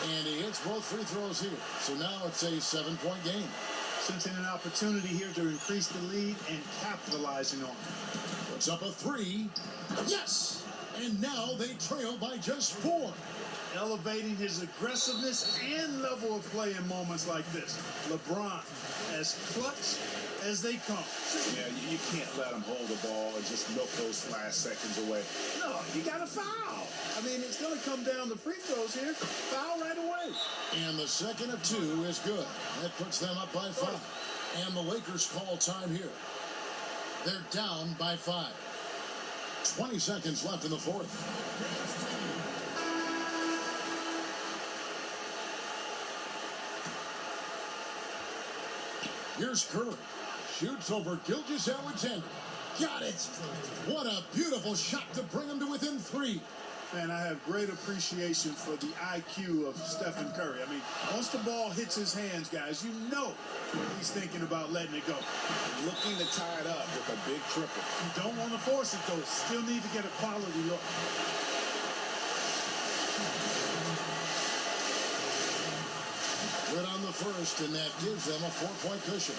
S2: And he hits both free throws here. So now it's a 7-point game.
S11: Sensing an opportunity here to increase the lead and capitalizing on it.
S2: Puts up a 3. Yes! And now they trail by just 4.
S11: Elevating his aggressiveness and level of play in moments like this. LeBron, as clutch as they come.
S4: Yeah, you can't let him hold the ball and just milk those last seconds away.
S11: No, you got to foul. I mean, it's going to come down to free throws here. Foul right away.
S2: And the second of 2 is good. That puts them up by 5. And the Lakers call time here. They're down by 5. 20 seconds left in the fourth. Here's Curry. Shoots over Gilgeous-Alexander. Got it. What a beautiful shot to bring him to within 3.
S11: Man, I have great appreciation for the IQ of Stephen Curry. I mean, once the ball hits his hands, guys, you know he's thinking about letting it go.
S4: Looking to tie it up with a big triple.
S11: You don't want to force it, though. Still need to get a quality look.
S2: Good on the first, and that gives them a 4-point cushion.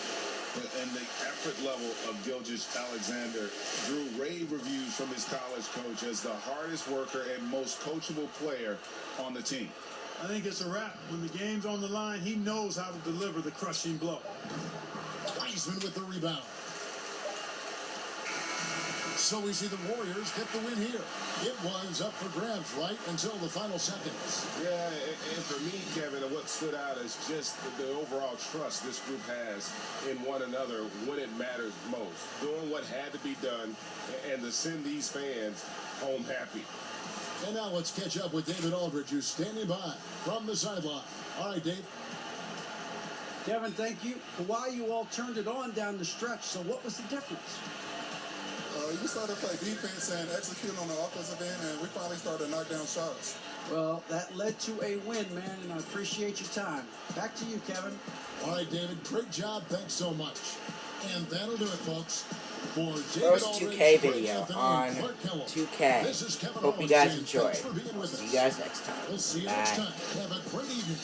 S4: And the effort level of Gilgeous-Alexander drew rave reviews from his college coach as the hardest worker and most coachable player on the team.
S11: I think it's a wrap. When the game's on the line, he knows how to deliver the crushing blow.
S2: Wiseman with the rebound. So we see the Warriors get the win here. It was up for grabs right until the final seconds.
S4: Yeah, and for me, Kevin, what stood out is just the overall trust this group has in one another when it matters most. Doing what had to be done and to send these fans home happy.
S2: And now let's catch up with David Aldridge, who's standing by from the sideline. All right, Dave.
S3: Kevin, thank you. Kawhi, you all turned it on down the stretch, so what was the difference?
S8: We started to play defense and execute on the offensive end, and we finally started to knock down shots.
S3: Well, that led to a win, man, and I appreciate your time. Back to you, Kevin.
S2: All right, David, great job. Thanks so much. And that'll do it, folks. For David
S1: First
S2: Aldridge,
S1: 2K
S2: Greg
S1: video
S2: Anthony,
S1: on
S2: Clark Kellogg.
S1: 2K.
S2: This is Kevin
S1: Hope you
S2: Harlan
S1: guys
S2: saying
S1: enjoyed.
S2: thanks for being with
S1: See
S2: us.
S1: you guys next time.
S2: We'll see you
S1: Bye.
S2: next time. Have a great evening.